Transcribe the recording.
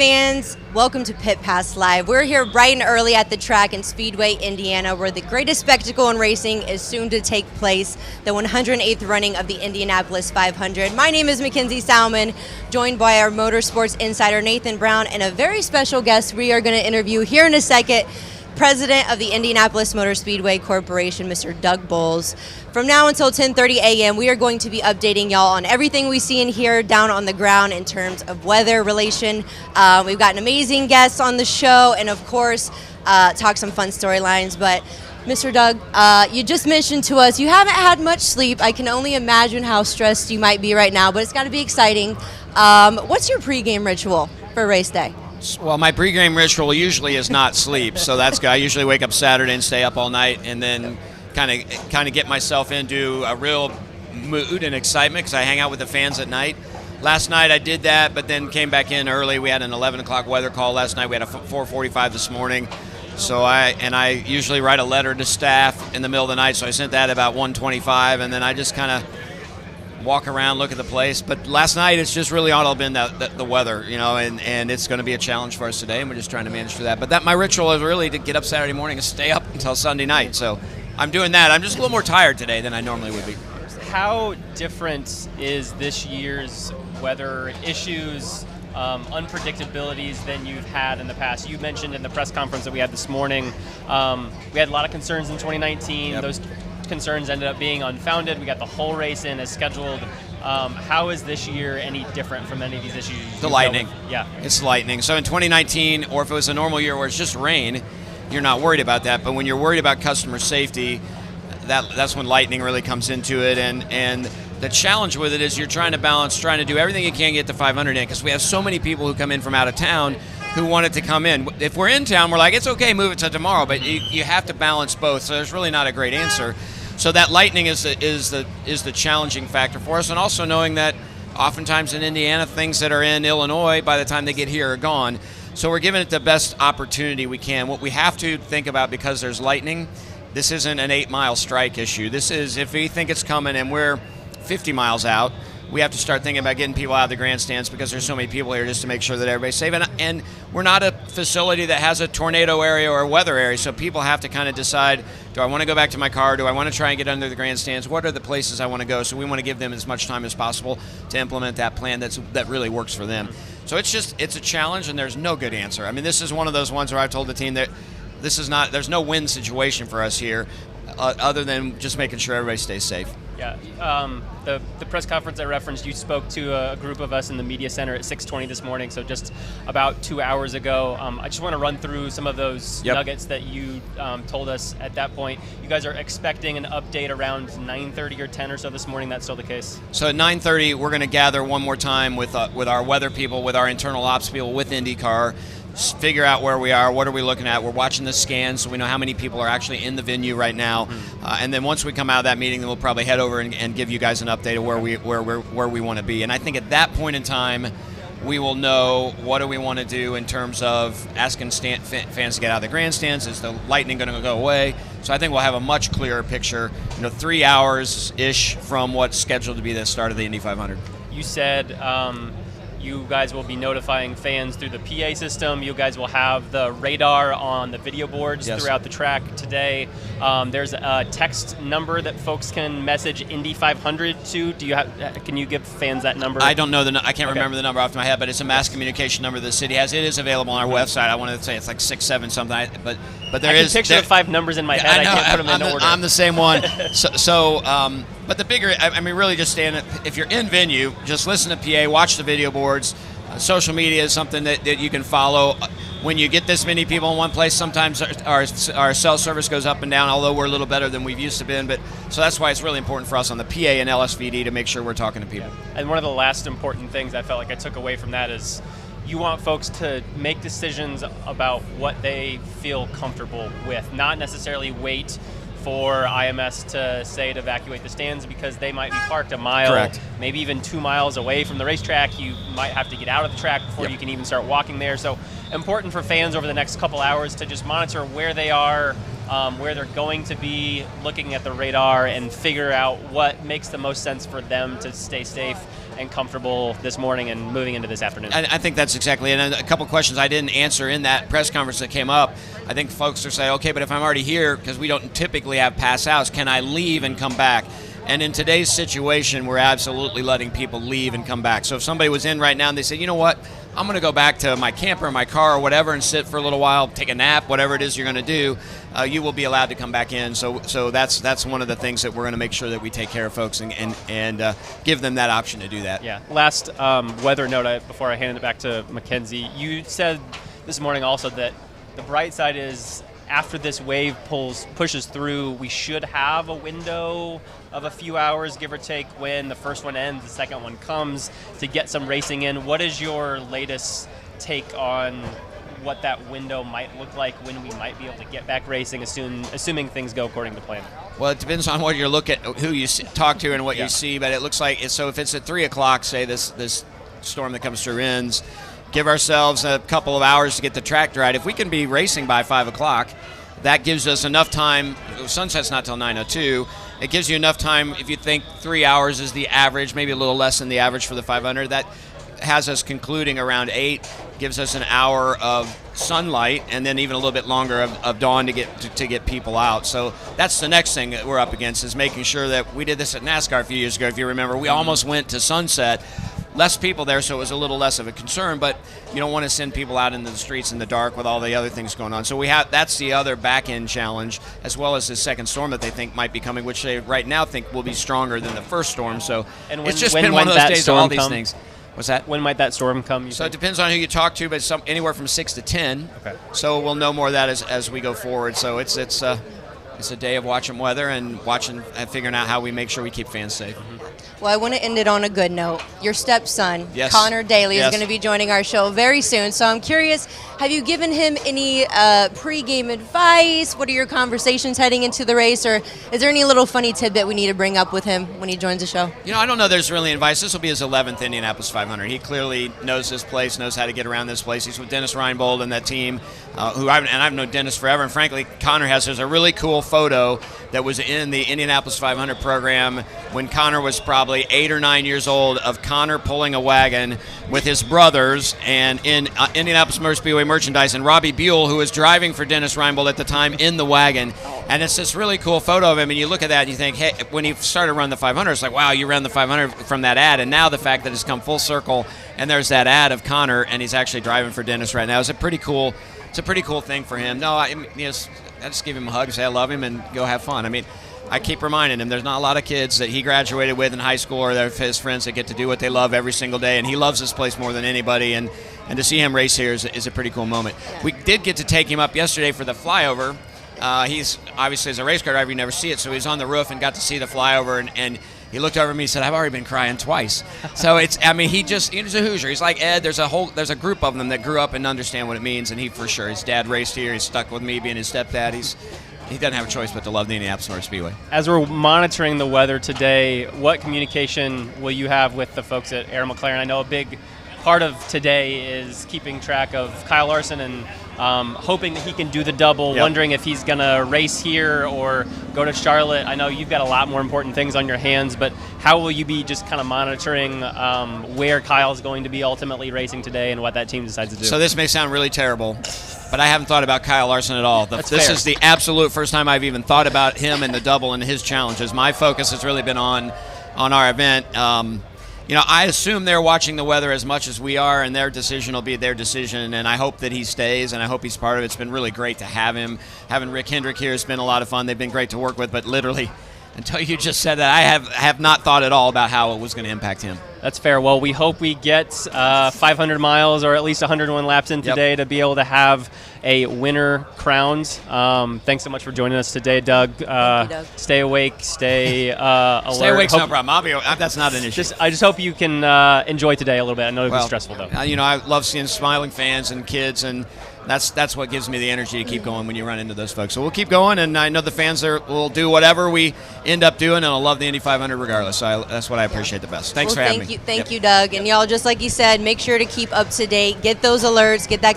Fans, welcome to Pit Pass Live. We're here bright and early at the track in Speedway, Indiana, where the greatest spectacle in racing is soon to take place, the 108th running of the Indianapolis 500. My name is Mackenzie Salmon, joined by our motorsports insider Nathan Brown, and a very special guest we are going to interview here in a second, President of the Indianapolis Motor Speedway Corporation, Mr. Doug Boles. From now until 10:30 a.m., we are going to be updating y'all on everything we see and hear down on the ground in terms of weather relation. We've got an amazing guest on the show, and of course, talk some fun storylines. But Mr. Doug, you just mentioned to us you haven't had much sleep. I can only imagine how stressed you might be right now, but it's got to be exciting. What's your pregame ritual for race day? Well, my pregame ritual usually is not sleep, so that's good. I usually wake up Saturday and stay up all night, and then kind of get myself into a real mood and excitement because I hang out with the fans at night. Last night I did that, but then came back in early. We had an 11 o'clock weather call last night. We had a 4:45 this morning. So I usually write a letter to staff in the middle of the night, so I sent that about 1:25, and then I just kind of walk around, look at the place. But last night, it's just really all been the weather, and it's going to be a challenge for us today, and we're just trying to manage through that. But my ritual is really to get up Saturday morning and stay up until Sunday night. So I'm doing that. I'm just a little more tired today than I normally would be. How different is this year's weather issues, unpredictabilities than you've had in the past? You mentioned in the press conference that we had this morning, we had a lot of concerns in 2019. Yep. Those concerns ended up being unfounded. We got the whole race in as scheduled. How is this year any different from any of these issues? The lightning. Yeah. It's lightning. So in 2019, or if it was a normal year where it's just rain, you're not worried about that. But when you're worried about customer safety, that's when lightning really comes into it. And the challenge with it is you're trying to do everything you can to get the 500 in, because we have so many people who come in from out of town who wanted to come in. If we're in town, we're like, it's okay, move it to tomorrow, but you have to balance both. So there's really not a great answer. So that lightning is the challenging factor for us, and also knowing that oftentimes in Indiana, things that are in Illinois, by the time they get here, are gone. So we're giving it the best opportunity we can. What we have to think about, because there's lightning, this isn't an 8-mile strike issue. This is, if we think it's coming and we're 50 miles out, we have to start thinking about getting people out of the grandstands, because there's so many people here, just to make sure that everybody's safe. And we're not a facility that has a tornado area or a weather area, so people have to kind of decide, do I want to go back to my car? Do I want to try and get under the grandstands? What are the places I want to go? So we want to give them as much time as possible to implement that plan that really works for them. So it's a challenge, and there's no good answer. I mean, this is one of those ones where I've told the team that there's no win situation for us here, other than just making sure everybody stays safe. Yeah, the press conference I referenced, you spoke to a group of us in the media center at 6:20 this morning, so just about 2 hours ago. I just want to run through some of those nuggets that you told us at that point. You guys are expecting an update around 9:30 or 10 or so this morning. That's still the case? So at 9:30, we're going to gather one more time with our weather people, with our internal ops people, with IndyCar, figure out where we are, what are we looking at. We're watching the scans, so we know how many people are actually in the venue right now. And then once we come out of that meeting, then we'll probably head over and give you guys an update of where we want to be. And I think at that point in time, we will know what do we want to do in terms of asking fans to get out of the grandstands. Is the lightning going to go away? So I think we'll have a much clearer picture, 3 hours-ish from what's scheduled to be the start of the Indy 500. You said you guys will be notifying fans through the PA system. You guys will have the radar on the video boards throughout the track today. There's a text number that folks can message Indy 500 to. Can you give fans that number? I don't know I can't remember the number off my head, but it's a mass communication number the city has. It is available on our website. I wanted to say it's like 6, 7 something, but there is. I can picture 5 numbers in my head. I can't put them in order. I'm the same one. But the bigger, really just if you're in venue, just listen to PA, watch the video boards. Social media is something that you can follow. When you get this many people in one place, sometimes our cell service goes up and down, although we're a little better than we've used to been. So that's why it's really important for us on the PA and LSVD to make sure we're talking to people. Yeah. And one of the last important things I felt like I took away from that is you want folks to make decisions about what they feel comfortable with, not necessarily wait for IMS to say to evacuate the stands, because they might be parked a mile, maybe even 2 miles away from the racetrack. You might have to get out of the track before you can even start walking there. So important for fans over the next couple hours to just monitor where they are, where they're going to be, looking at the radar, and figure out what makes the most sense for them to stay safe and comfortable this morning and moving into this afternoon? I think that's exactly it. And a couple questions I didn't answer in that press conference that came up. I think folks are saying, okay, but if I'm already here, because we don't typically have pass outs, can I leave and come back? And in today's situation, we're absolutely letting people leave and come back. So if somebody was in right now and they said, you know what, I'm going to go back to my camper, my car, or whatever, and sit for a little while, take a nap, whatever it is you're going to do, you will be allowed to come back in. So that's one of the things that we're going to make sure that we take care of folks and give them that option to do that. Yeah. Last weather note before I hand it back to Mackenzie. You said this morning also that the bright side is after this wave pushes through, we should have a window of a few hours, give or take, when the first one ends, the second one comes, to get some racing in. What is your latest take on what that window might look like, when we might be able to get back racing, assuming things go according to plan? Well, it depends on what you're looking at, who you talk to and what you see, but it looks like, so if it's at 3 o'clock, say this storm that comes through ends, give ourselves a couple of hours to get the track dried. If we can be racing by 5 o'clock, that gives us enough time. Sunset's not till 9:02. It gives you enough time, if you think 3 hours is the average, maybe a little less than the average for the 500. That has us concluding around 8, gives us an hour of sunlight, and then even a little bit longer of dawn to get people out. So that's the next thing that we're up against, is making sure that we did this at NASCAR a few years ago. If you remember, we almost went to sunset. Less people there, so it was a little less of a concern, but you don't want to send people out into the streets in the dark with all the other things going on. So that's the other back-end challenge, as well as the second storm that they think might be coming, which they right now think will be stronger than the first storm. So it's just been one of those days of all these things. What's that? When might that storm come? So it depends on who you talk to, but anywhere from 6 to 10. Okay. So we'll know more of that as we go forward. So it's a day of watching weather and figuring out how we make sure we keep fans safe. Mm-hmm. Well, I want to end it on a good note. Your stepson, yes. Connor Daly, yes. is going to be joining our show very soon. So I'm curious, have you given him any pre-game advice? What are your conversations heading into the race? Or is there any little funny tidbit we need to bring up with him when he joins the show? You know, I don't know there's really advice. This will be his 11th Indianapolis 500. He clearly knows this place, knows how to get around this place. He's with Dennis Reinbold and that team, I've known Dennis forever. And frankly, Connor there's a really cool photo that was in the Indianapolis 500 program when Connor was probably 8 or 9 years old, of Connor pulling a wagon with his brothers and in Indianapolis Motor Speedway merchandise, and Robbie Buell, who was driving for Dennis Reinbold at the time, in the wagon. And it's this really cool photo of him, and you look at that and you think, hey, when he started running the 500, it's like, wow, you ran the 500 from that ad. And now the fact that it's come full circle and there's that ad of Connor and he's actually driving for Dennis right now is a pretty cool thing for him. No, I just give him a hug and say I love him and go have fun. I mean, I keep reminding him there's not a lot of kids that he graduated with in high school or his friends that get to do what they love every single day, and he loves this place more than anybody, and to see him race here is a pretty cool moment. Yeah. We did get to take him up yesterday for the flyover. He's obviously, as a race car driver, you never see it, so he's on the roof and got to see the flyover, and he looked over at me and said, I've already been crying twice. So he's a Hoosier. He's like Ed. There's a group of them that grew up and understand what it means, and he for sure, his dad raced here. He's stuck with me being his stepdad. He doesn't have a choice but to love the Indianapolis Motor Speedway. As we're monitoring the weather today, what communication will you have with the folks at Air McLaren? I know a big part of today is keeping track of Kyle Larson and hoping that he can do the double, yep. Wondering if he's going to race here or go to Charlotte. I know you've got a lot more important things on your hands, but how will you be just kind of monitoring where Kyle's going to be ultimately racing today and what that team decides to do? So this may sound really terrible, but I haven't thought about Kyle Larson at all. This is the absolute first time I've even thought about him and the double and his challenges. My focus has really been on our event. I assume they're watching the weather as much as we are, and their decision will be their decision, and I hope that he stays, and I hope he's part of it. It's been really great to have him. Having Rick Hendrick here has been a lot of fun. They've been great to work with, but literally, until you just said that, I have not thought at all about how it was going to impact him. That's fair. Well, we hope we get 500 miles or at least 101 laps in today, yep, to be able to have a winner crowned. Thanks so much for joining us today, Doug. Thank you, Doug. Stay awake, stay alert. Stay awake's no problem. That's not an issue. I just hope you can enjoy today a little bit. I know it was stressful, though. I love seeing smiling fans and kids, and that's what gives me the energy to keep going when you run into those folks. So we'll keep going, and I know the fans will do whatever we end up doing, and I'll love the Indy 500 regardless. So that's what I appreciate the best. Thanks for having me. Thank you, Doug. And y'all, just like you said, make sure to keep up to date, get those alerts, get that